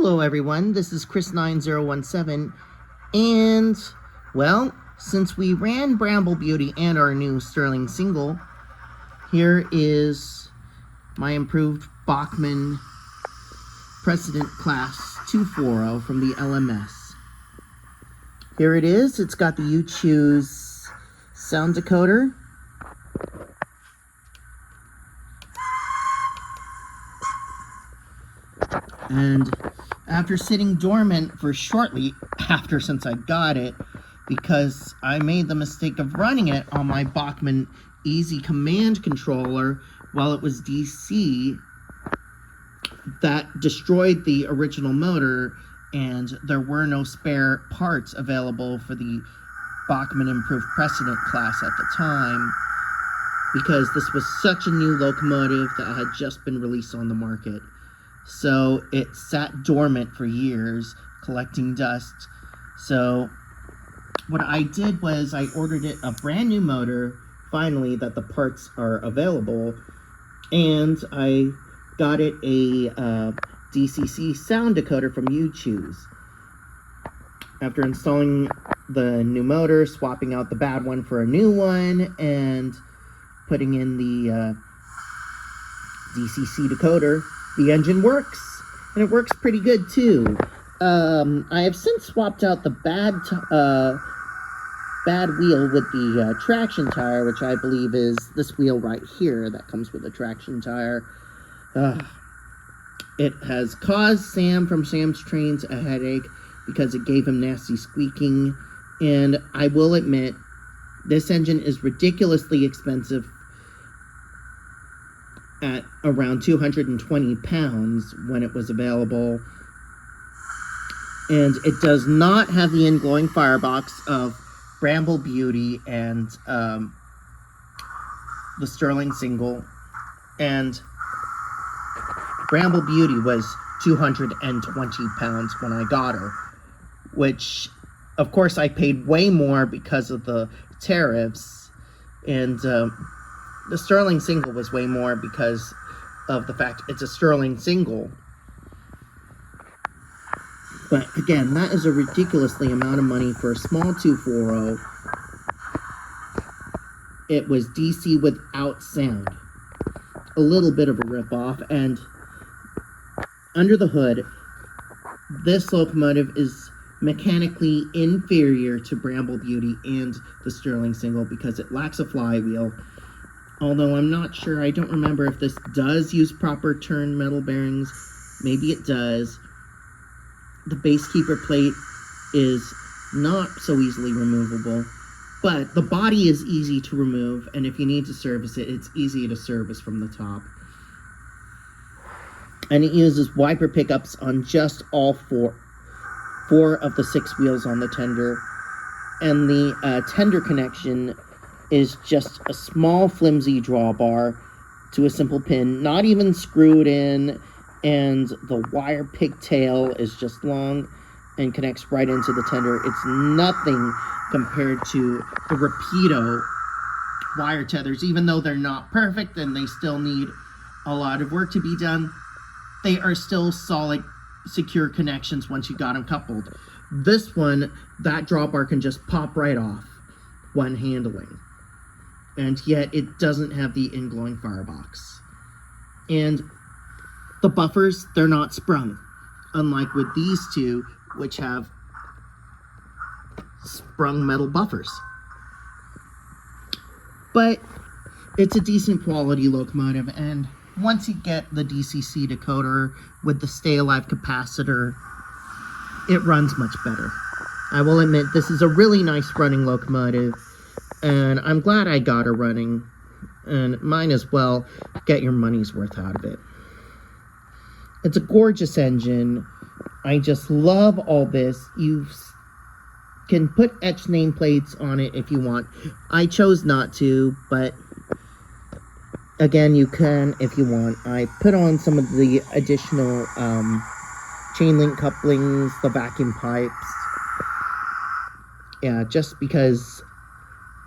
Hello everyone, this is Chris9017, and, well, since we ran Bramble Beauty and our new Sterling single, here is my improved Bachmann Precedent Class 240 from the LMS. Here it is. It's got the You Choose sound decoder. And after sitting dormant for shortly after since I got it, because I made the mistake of running it on my Bachmann Easy Command controller while it was DC, that destroyed the original motor, and there were no spare parts available for the Bachmann Improved Precedent Class at the time, because this was such a new locomotive that had just been released on the market. So it sat dormant for years, collecting dust. So what I did was I ordered it a brand new motor, finally, that the parts are available, and I got it a DCC sound decoder from You Choose. After installing the new motor, swapping out the bad one for a new one, and putting in the DCC decoder, the engine works, and it works pretty good too. I have since swapped out the bad wheel with the traction tire, which I believe is this wheel right here that comes with the traction tire. It has caused Sam from Sam's Trains a headache because it gave him nasty squeaking, and I will admit, this engine is ridiculously expensive at around 220 pounds when it was available, and it does not have the inglowing firebox of Bramble Beauty and the Sterling single, and Bramble Beauty was 220 pounds when I got her, which of course I paid way more because of the tariffs, and the Sterling single was way more because of the fact it's a Sterling single. But again, that is a ridiculously amount of money for a small 240. It was DC without sound. A little bit of a ripoff, and under the hood, this locomotive is mechanically inferior to Bramble Beauty and the Sterling single because it lacks a flywheel. Although I'm not sure, I don't remember if this does use proper turn metal bearings. Maybe it does. The base keeper plate is not so easily removable, but the body is easy to remove, and if you need to service it, it's easy to service from the top. And it uses wiper pickups on just all four of the 6 wheels on the tender, and the tender connection is just a small flimsy drawbar to a simple pin, not even screwed in, and the wire pigtail is just long and connects right into the tender. It's nothing compared to the Rapido wire tethers. Even though they're not perfect and they still need a lot of work to be done, they are still solid, secure connections once you got them coupled. This one, that drawbar can just pop right off when handling. And yet it doesn't have the inglowing firebox. And the buffers, they're not sprung, unlike with these two, which have sprung metal buffers. But it's a decent quality locomotive, and once you get the DCC decoder with the stay alive capacitor, it runs much better. I will admit, this is a really nice running locomotive, and I'm glad I got her running, and might as well get your money's worth out of it. It's a gorgeous engine. I just love all this. You can put etched nameplates on it if you want. I chose not to, but again, you can if you want. I put on some of the additional chain link couplings, the vacuum pipes. Yeah, just because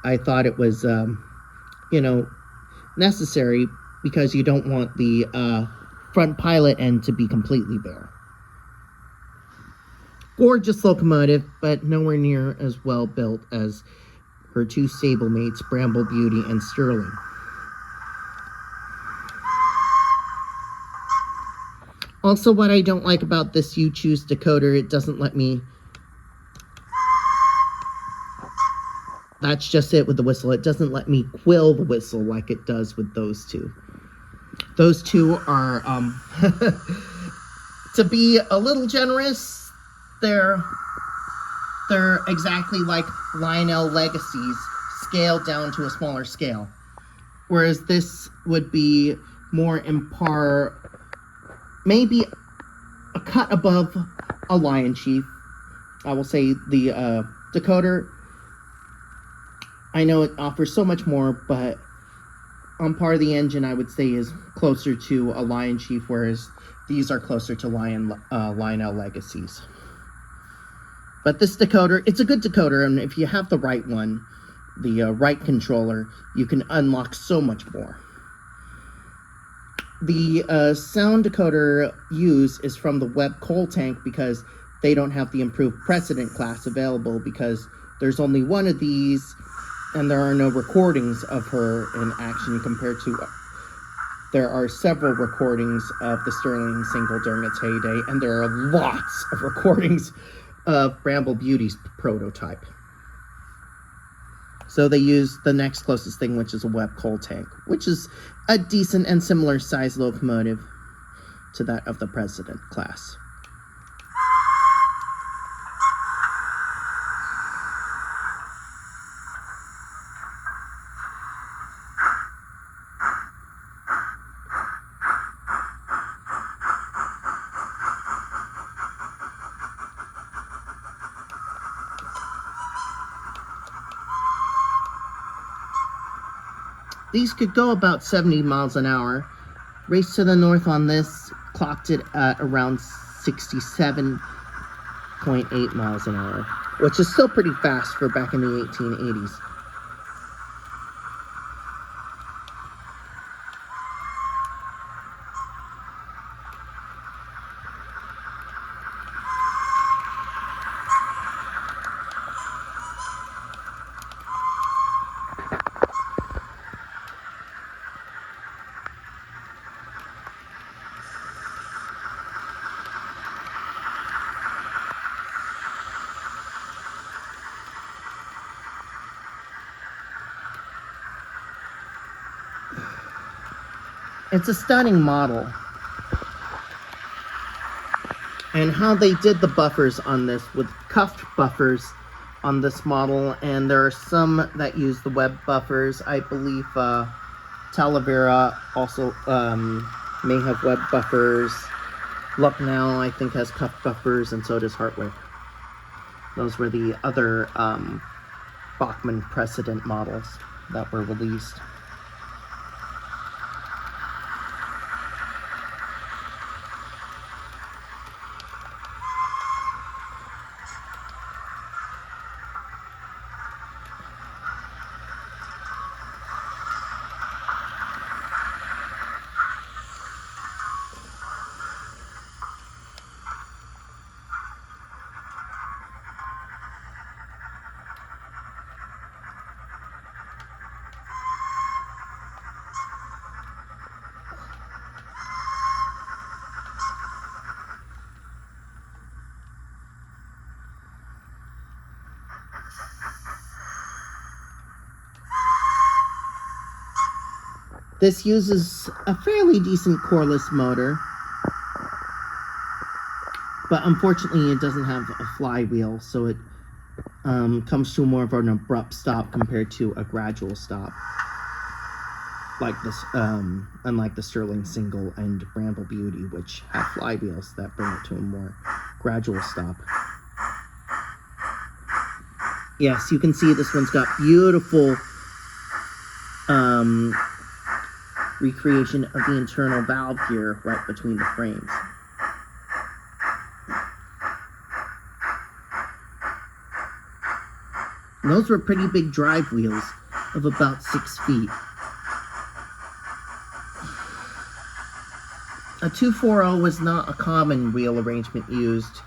I thought it was, necessary, because you don't want the front pilot end to be completely bare. Gorgeous locomotive, but nowhere near as well built as her two stablemates, Bramble Beauty and Sterling. Also, what I don't like about this You Choose decoder, it doesn't let me... That's just it with the whistle. It doesn't let me quill the whistle like it does with those two. Those two are, to be a little generous, they're exactly like Lionel Legacy's, scaled down to a smaller scale. Whereas this would be more in par, maybe a cut above a Lion Chief. I will say the decoder, I know it offers so much more, but on par of the engine, I would say is closer to a Lion Chief, whereas these are closer to Lionel Legacies. But this decoder, it's a good decoder, and if you have the right one, the right controller, you can unlock so much more. The sound decoder used is from the Webb Coal Tank because they don't have the Improved Precedent Class available because there's only one of these, and there are no recordings of her in action compared to... There are several recordings of the Sterling single during its heyday, and there are lots of recordings of Bramble Beauty's prototype. So they use the next closest thing, which is a Webb Coal Tank, which is a decent and similar size locomotive to that of the Precedent Class. These could go about 70 miles an hour. Race to the North on this clocked it at around 67.8 miles an hour, which is still pretty fast for back in the 1880s. It's a stunning model. And how they did the buffers on this with cuffed buffers on this model, and there are some that use the web buffers. I believe Talavera also may have web buffers. Lucknow, I think, has cuffed buffers, and so does Hartwick. Those were the other Bachmann precedent models that were released. This uses a fairly decent coreless motor, but unfortunately it doesn't have a flywheel, so it comes to more of an abrupt stop compared to a gradual stop, like this, unlike the Sterling Single and Bramble Beauty, which have flywheels that bring it to a more gradual stop. Yes, you can see this one's got beautiful recreation of the internal valve gear right between the frames. And those were pretty big drive wheels of about 6 feet. A 240 was not a common wheel arrangement used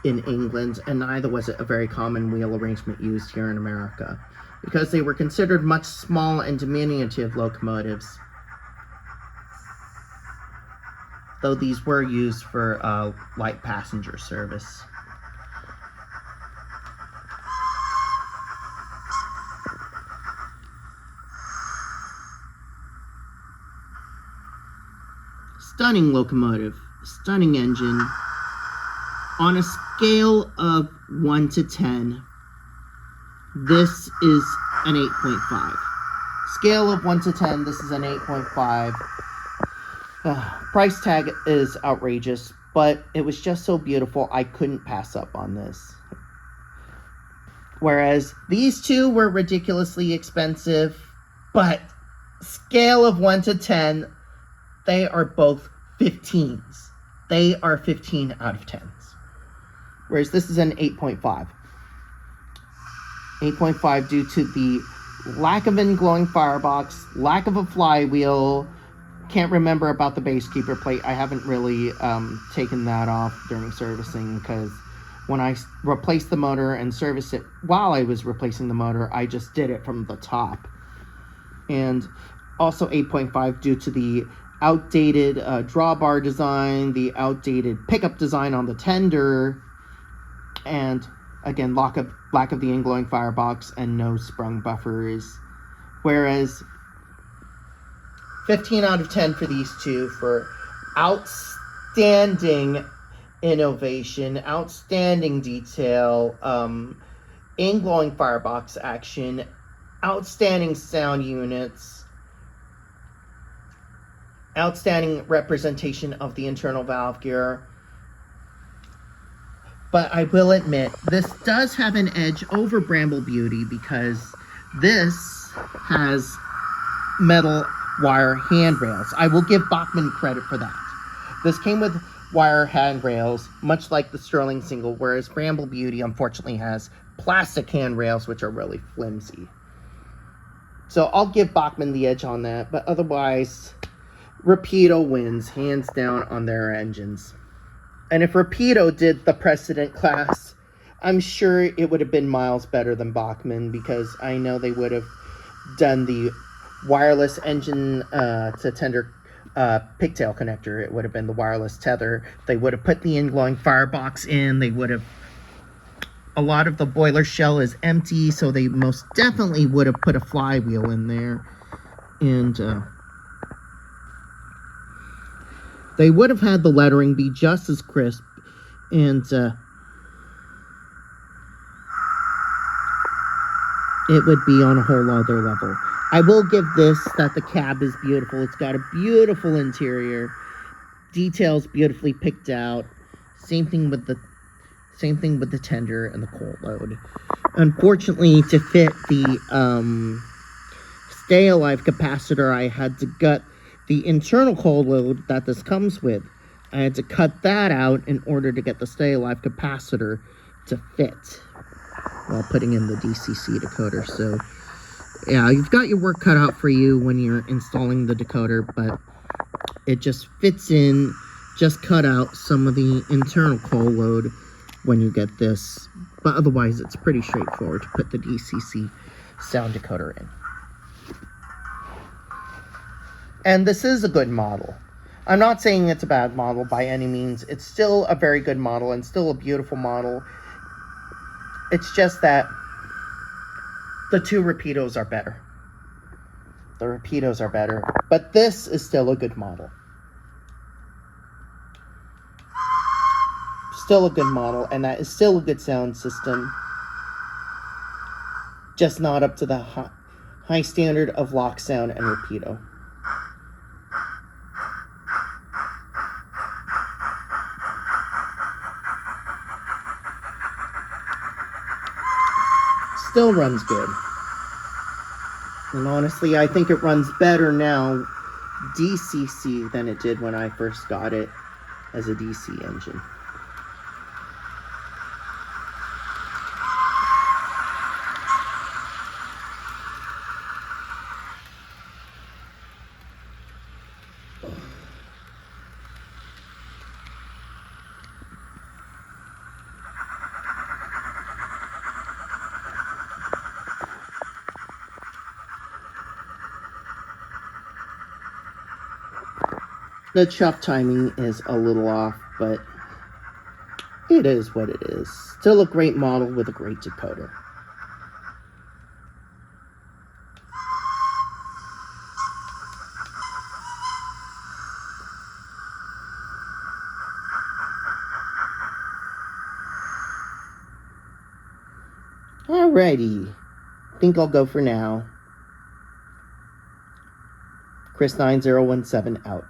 in England, and neither was it a very common wheel arrangement used here in America, because they were considered much small and diminutive locomotives, though these were used for light passenger service. Stunning locomotive, stunning engine. On a scale of 1 to 10, this is an 8.5. Scale of 1 to 10, this is an 8.5. Price tag is outrageous, but it was just so beautiful, I couldn't pass up on this. Whereas these two were ridiculously expensive, but scale of 1 to 10, they are both 15s. They are 15 out of 10s. Whereas this is an 8.5. 8.5 due to the lack of in-glowing firebox, lack of a flywheel. Can't remember about the base keeper plate. I haven't really taken that off during servicing, because when I replaced the motor and serviced it while I was replacing the motor, I just did it from the top. And also 8.5 due to the outdated drawbar design, the outdated pickup design on the tender, and again, lack of the in-glowing firebox and no sprung buffers. Whereas 15 out of 10 for these two for outstanding innovation, outstanding detail, in-glowing firebox action, outstanding sound units, outstanding representation of the internal valve gear. But I will admit, this does have an edge over Bramble Beauty, because this has metal wire handrails. I will give Bachmann credit for that. This came with wire handrails, much like the Sterling single, whereas Bramble Beauty unfortunately has plastic handrails, which are really flimsy. So I'll give Bachmann the edge on that, but otherwise, Rapido wins, hands down, on their engines. And if Rapido did the Precedent Class, I'm sure it would have been miles better than Bachmann, because I know they would have done the wireless engine to tender pigtail connector. It would have been the wireless tether. They would have put the in-glowing firebox in. They would have... A lot of the boiler shell is empty, so they most definitely would have put a flywheel in there. And they would have had the lettering be just as crisp, and it would be on a whole other level. I will give this that the cab is beautiful. It's got a beautiful interior, details beautifully picked out. Same thing with the tender and the coal load. Unfortunately, to fit the stay alive capacitor, I had to gut the internal coal load that this comes with. I had to cut that out in order to get the stay alive capacitor to fit while putting in the DCC decoder. So yeah, you've got your work cut out for you when you're installing the decoder, but it just fits in. Just cut out some of the internal coal load when you get this, but otherwise it's pretty straightforward to put the DCC sound decoder in. And this is a good model. I'm not saying it's a bad model by any means. It's still a very good model and still a beautiful model. It's just that the two Rapidos are better. The Rapidos are better, but this is still a good model. Still a good model, and that is still a good sound system. Just not up to the high standard of Lock Sound and Rapido. Still runs good. And honestly, I think it runs better now DCC than it did when I first got it as a DC engine. The chuff timing is a little off, but it is what it is. Still a great model with a great decoder. Alrighty, think I'll go for now. Chris9017 out.